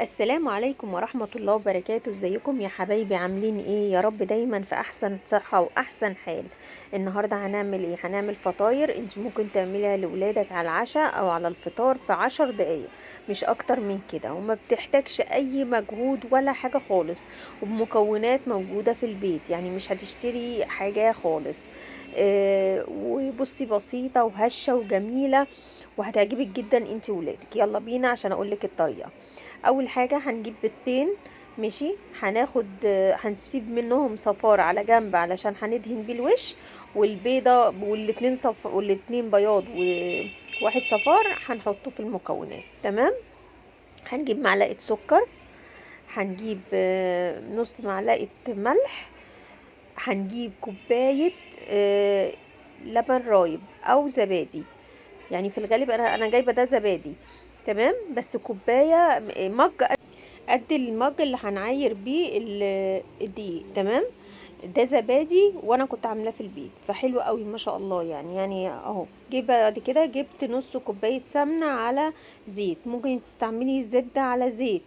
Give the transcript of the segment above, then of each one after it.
السلام عليكم ورحمة الله وبركاته. ازيكم يا حبايبي؟ عاملين ايه؟ يا رب دايما في احسن صحة واحسن حال. النهاردة هنعمل ايه؟ هنعمل فطاير انت ممكن تعمليها لولادك على العشاء او على الفطار في 10 دقايق، مش اكتر من كده، وما بتحتاجش اي مجهود ولا حاجة خالص، وبمكونات موجودة في البيت، يعني مش هتشتري حاجة خالص. وبصي بسيطة وهشة وجميلة، وهتعجبك جدا انت وولادك. يلا بينا عشان اقولك الطريقة. اول حاجة هنجيب بيضتين، ماشي، هنسيب منهم صفار على جنب علشان هندهن بيه الوش، والبيضة والاتنين بياض وواحد صفار هنحطه في المكونات. تمام. هنجيب معلقة سكر، هنجيب نص معلقة ملح، هنجيب كوباية آه، لبن رايب او زبادي، يعني في الغالب انا جايبه ده زبادي. تمام، بس كوبايه مج قد المج اللي هنعاير بيه الدقيق. تمام. ده زبادي وانا كنت عاملاه في البيت، فحلو قوي ما شاء الله. يعني اهو. بعد كده جبت نص كوبايه سمنه على زيت، ممكن تستعملي زبده على زيت،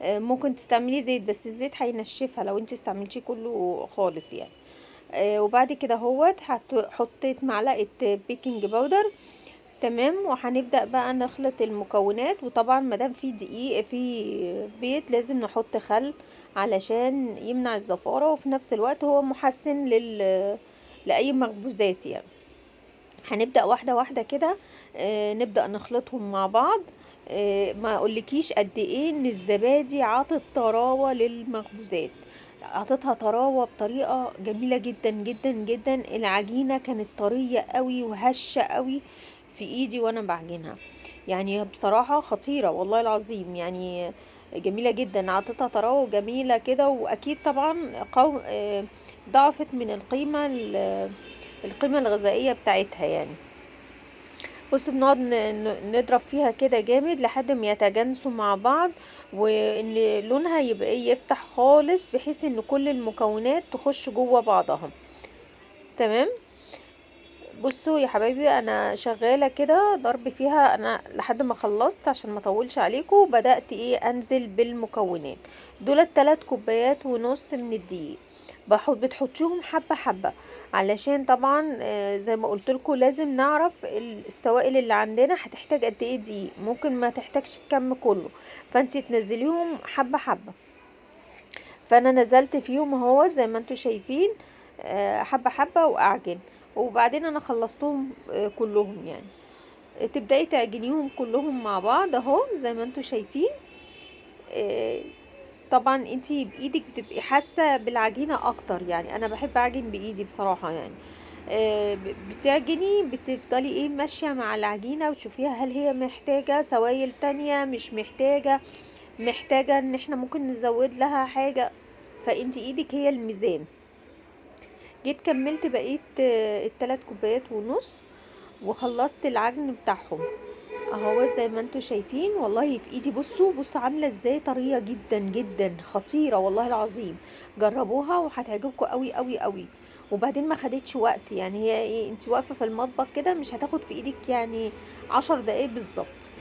ممكن تستعملي زيت بس الزيت هينشفها لو انت استعملتيه كله خالص يعني. وبعد كده حطيت معلقه بيكنج باودر. تمام. وهنبدأ بقى نخلط المكونات، وطبعا مادام في دقيق في بيض لازم نحط خل علشان يمنع الزفارة، وفي نفس الوقت هو محسن لأي مخبوزات يعني. هنبدأ واحدة واحدة كده، نبدأ نخلطهم مع بعض. ما اقولكيش قد ايه ان الزبادي عطت طراوة للمخبوزات، عطتها طراوة بطريقة جميلة جدا جدا جدا. العجينة كانت طرية قوي وهشة قوي في ايدي وانا بعجنها، يعني بصراحة خطيرة والله العظيم يعني. جميلة جدا، عطتها طراوة جميلة كده، واكيد طبعا ضعفت من القيمة الغذائية بتاعتها يعني. بص، بنقعد نضرب فيها كده جامد لحد ما يتجانسوا مع بعض، وان لونها يبقى يفتح خالص بحيث ان كل المكونات تخش جوه بعضها. تمام. بصوا يا حبايبي، انا شغاله كده ضرب فيها انا لحد ما خلصت عشان ما اطولش عليكم. بدات انزل بالمكونات دول 3 كوبايات ونص من الدقيق. بتحطيهم حبه حبه علشان طبعا زي ما قلت لكم لازم نعرف السوائل اللي عندنا هتحتاج قد ايه دقيق، ممكن ما تحتاجش الكم كله، فانت تنزليهم حبه حبه. فانا نزلت فيهم اهو زي ما انتم شايفين، حبه حبه واعجن. وبعدين انا خلصتهم كلهم يعني. تبداي تعجنيهم كلهم مع بعض اهو زي ما انتم شايفين. آه، طبعا انتي بايدك بتبقي حاسه بالعجينه اكتر، يعني انا بحب اعجن بايدي بصراحه يعني. بتعجني بتفضلي ماشيه مع العجينه وتشوفيها هل هي محتاجه سوائل تانية، مش محتاجه ان احنا ممكن نزود لها حاجه. فانتي ايدك هي الميزان. جيت كملت بقيت ال3 كوبايات ونص وخلصت العجن بتاعهم اهو زي ما انتوا شايفين. والله في ايدي، بصوا عامله ازاي، طريه جدا جدا، خطيره والله العظيم. جربوها وهتعجبكم قوي قوي قوي. وبعدين ما خدتش وقت، يعني هي انت واقفه في المطبخ كده مش هتاخد في ايدك يعني 10 دقايق بالظبط.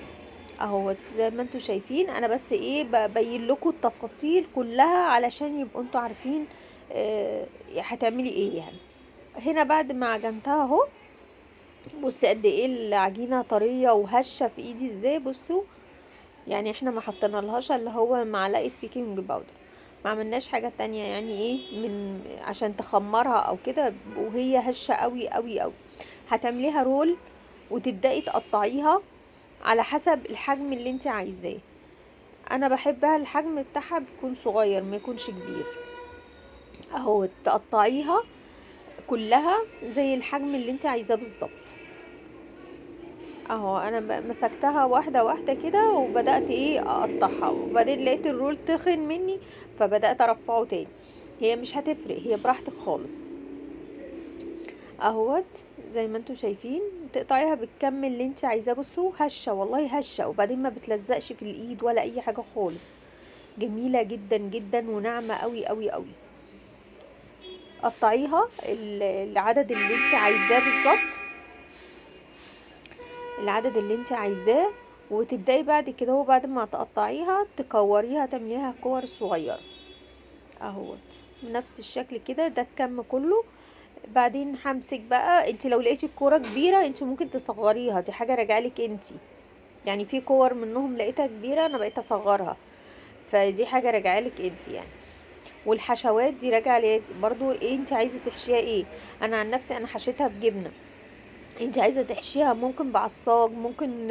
اهو زي ما انتوا شايفين، انا بس ببين لكم التفاصيل كلها علشان يبقوا انتوا عارفين هتعملي ايه يعني. هنا بعد ما عجنتها اهو، بصي قد ايه العجينه طريه وهشه في ايدي ازاي. بصوا، يعني احنا ما حطينا لهاش اللي هو معلقه بيكنج باودر، ما عملناش حاجه تانية يعني من عشان تخمرها او كده، وهي هشه قوي قوي قوي. هتعمليها رول وتبداي تقطعيها على حسب الحجم اللي انت عايزاه. انا بحبها الحجم بتاعها بيكون صغير ما يكونش كبير. اهو تقطعيها كلها زي الحجم اللي انت عايزاه بالظبط. اهو انا مسكتها واحده واحده كده وبدات اقطعها، وبعدين لقيت الرول تخن مني فبدات ارفعه تاني. هي مش هتفرق، هي براحتك خالص. اهوت زي ما انتوا شايفين، تقطعيها بالكم اللي انت عايزاه. بصوا هشه والله هشه، وبعدين ما بتلزقش في الايد ولا اي حاجه خالص. جميله جدا جدا وناعمه قوي قوي قوي. قطعيها العدد اللي انت عايزاه بالظبط، العدد اللي انت عايزاه. وتبداي بعد كده هو بعد ما تقطعيها تكوريها تعمليها كور صغيره اهوت نفس الشكل كده. ده الكم كله. بعدين همسك بقى، انت لو لقيتي الكوره كبيره انت ممكن تصغريها، دي حاجه راجعلك انت. يعني في كور منهم لقيتها كبيره انا بقيت اصغرها، فدي حاجه راجعلك انت يعني. والحشوات دي راجعه ليه برضو، ايه انت عايزه تحشيها ايه. انا عن نفسي انا حشيتها بجبنه، انت عايزه تحشيها ممكن بعصاج، ممكن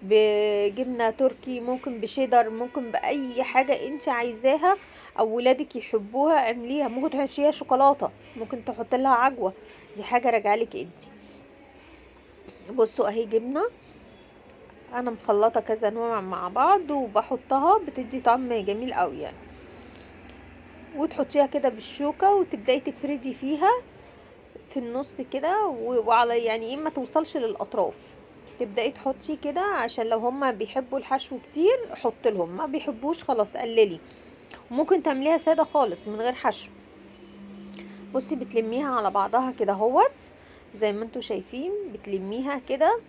بجبنه تركي، ممكن بشيدر، ممكن باي حاجه انت عايزاها او ولادك يحبوها اعمليها. ممكن تحشيها شوكولاته، ممكن تحط لها عجوه، دي حاجه راجعلك انت. بصوا اهي جبنه انا مخلطه كذا نوع مع بعض وبحطها بتدي طعم جميل قوي يعني. وتحطيها كده بالشوكه وتبداي تفردي فيها في النص كده وعلى يعني ايه ما توصلش للاطراف. تبداي تحطي كده عشان لو هما بيحبوا الحشو كتير حط لهم، ما بيحبوش خلاص قللي. ممكن تعمليها ساده خالص من غير حشو. بصي بتلميها على بعضها كده اهوت زي ما انتوا شايفين، بتلميها كده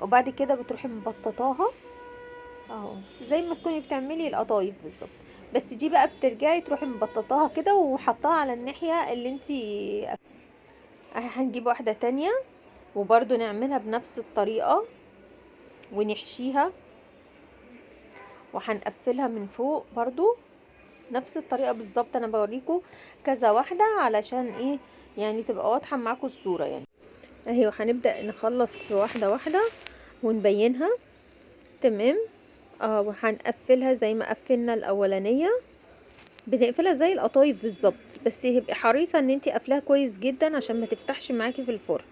وبعد كده بتروحي مبططاها اهو زي ما تكوني بتعملي القطايف بالظبط. بس دي بقى بترجعي تروحي مبططاها كده وحطاها على الناحيه اللي انتي. اهي هنجيب واحده تانية وبرضو نعملها بنفس الطريقة ونحشيها وهنقفلها من فوق برضو نفس الطريقة بالظبط. انا بوريكم كذا واحدة علشان ايه يعني تبقى واضحة معاكم الصورة يعني. اهي وهنبدأ نخلص في واحدة واحدة ونبينها تمام. وهنقفلها زي ما قفلنا الاولانية، بنقفلها زي القطايف بالظبط، بس يبقى حريصة ان انتي قافلاها كويس جدا عشان ما تفتحش معاكي في الفرن.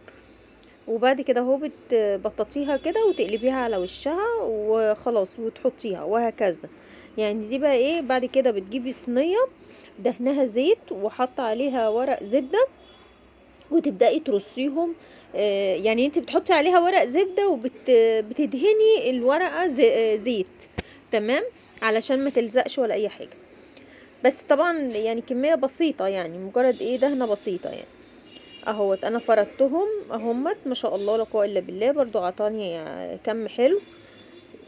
وبعد كده اهو بتبططيها كده وتقلبيها على وشها وخلاص وتحطيها وهكذا. يعني دي بقى ايه بعد كده بتجيبي صينيه دهنها زيت وحط عليها ورق زبده وتبداي ترصيهم. يعني انت بتحطي عليها ورق زبده وبتدهني الورقه زيت تمام علشان ما تلزقش ولا اي حاجه. بس طبعا يعني كميه بسيطه يعني مجرد ايه دهنه بسيطه يعني. اهوت انا فردتهم اهمت ما شاء الله لا قوه الا بالله، برضو عطاني كم حلو.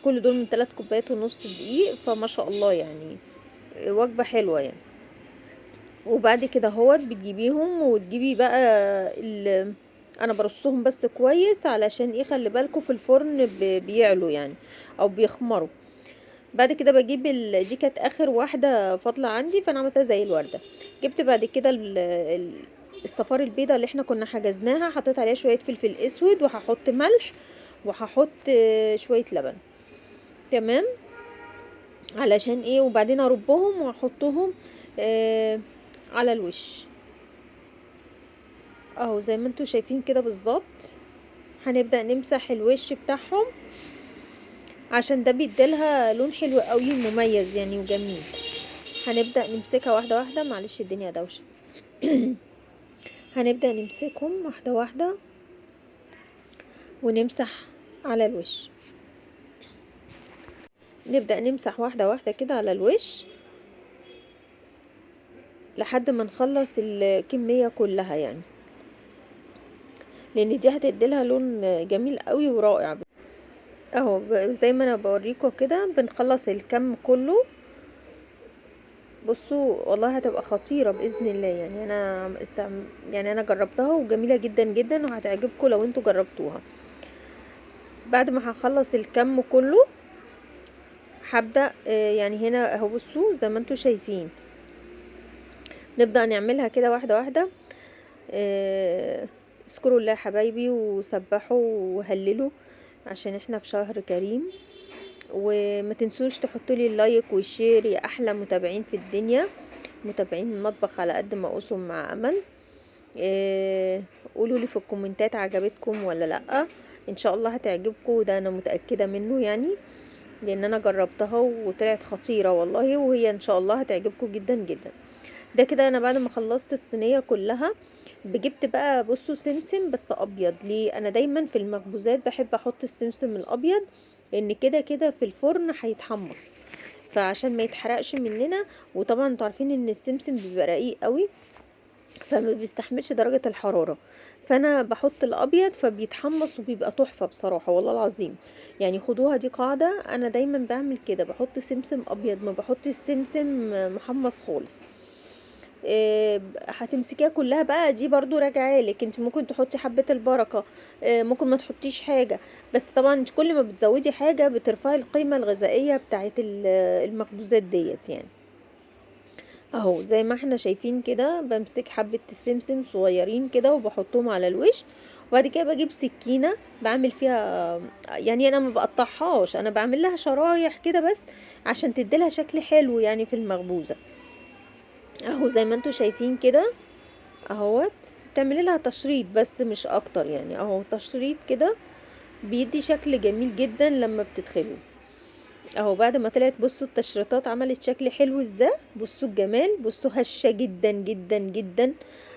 كل دول من 3 كوبايات ونص دقيق، فما شاء الله يعني وجبه حلوه يعني. وبعد كده اهوت بتجيبيهم وتجيبي بقى انا برصهم بس كويس علشان ايه خلي بالكم في الفرن بيعلوا يعني او بيخمروا. بعد كده بجيب دي كانت اخر واحده فاضله عندي فانا عملتها زي الورده. جبت بعد كده الصفار البيضه اللي احنا كنا حجزناها، حطيت عليها شويه فلفل اسود وهحط ملح وهحط شويه لبن تمام علشان ايه. وبعدين اربهم واحطهم على الوش اهو زي ما انتوا شايفين كده بالظبط. هنبدا نمسح الوش بتاعهم عشان ده بيديلها لون حلو قوي مميز يعني وجميل. هنبدأ نمسكها واحدة واحدة، معلش الدنيا دوشة. هنبدأ نمسكهم واحدة واحدة ونمسح على الوش. نبدأ نمسح واحدة واحدة كده على الوش لحد ما نخلص الكمية كلها يعني، لان دي هتديلها لون جميل قوي ورائع اهو. زي ما انا بوريكم كده بنخلص الكم كله. بصوا والله هتبقى خطيرة بإذن الله يعني. يعني انا جربتها وجميلة جدا جدا وهتعجبكم لو انتوا جربتوها. بعد ما هخلص الكم كله هبدأ يعني هنا اهو بصوا زي ما انتوا شايفين نبدأ نعملها كده واحدة واحدة. اذكروا الله يا حبايبي وسبحوا وهللوا عشان احنا في شهر كريم. وما تنسوش تحطوا لي اللايك والشير يا احلى متابعين في الدنيا، متابعين المطبخ على قد ما اقسم مع امل. قولوا لي في الكومنتات عجبتكم ولا لا. ان شاء الله هتعجبكم ده انا متأكدة منه يعني، لان انا جربتها وطلعت خطيرة والله، وهي ان شاء الله هتعجبكم جدا جدا. ده كده انا بعد ما خلصت الصينية كلها جبت بقى بصوا سمسم بس ابيض. ليه انا دايما في المخبوزات بحب احط السمسم الابيض لان كده كده في الفرن هيتحمص فعشان ما يتحرقش مننا. وطبعا انتوا عارفين ان السمسم بيبقى رقيق قوي فما بيستحملش درجة الحرارة. فانا بحط الابيض فبيتحمص وبيبقى تحفة بصراحة والله العظيم. يعني خدوها دي قاعدة، انا دايما بعمل كده، بحط سمسم ابيض، ما بحطش سمسم محمص خالص. هتمسكيها كلها بقى، دي برضو راجعه لك، انت ممكن تحطي حبة البركة، ممكن ما تحطيش حاجة. بس طبعا انت كل ما بتزودي حاجة بترفعي القيمة الغذائية بتاعت المخبوزات ديت يعني. اهو زي ما احنا شايفين كده، بمسك حبة السمسم صغيرين كده وبحطهم على الوش. وبعد كده بجيب سكينة بعمل فيها، يعني انا ما بقطعهاش، انا بعمل لها شرايح كده بس عشان تديلها شكل حلو يعني في المخبوزة. اهو زي ما انتوا شايفين كده اهوت. تعملي لها تشريط بس مش اكتر يعني، اهو تشريط كده بيدي شكل جميل جدا لما بتتخبز. اهو بعد ما طلعت بصوا التشريطات عملت شكل حلو ازاي، بصوا الجمال، بصوا هشة جدا جدا جدا،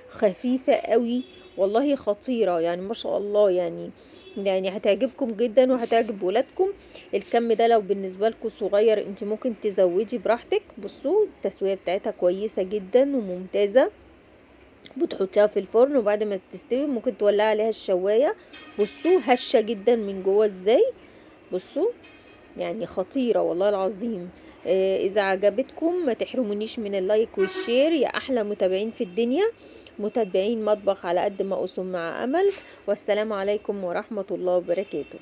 خفيفة قوي، والله خطيرة يعني ما شاء الله يعني. يعني هتعجبكم جدا وهتعجب ولادكم. الكم ده لو بالنسبة لكم صغير انت ممكن تزودي براحتك. بصوا التسوية بتاعتها كويسة جدا وممتازة. بتحطيها في الفرن وبعد ما تستوي ممكن تولعي عليها الشواية. بصوا هشة جدا من جوه ازاي، بصوا يعني خطيرة والله العظيم. اذا عجبتكم ما تحرمونيش من اللايك والشير يا احلى متابعين في الدنيا، متابعين مطبخ على قد ما اسم مع امل. والسلام عليكم ورحمة الله وبركاته.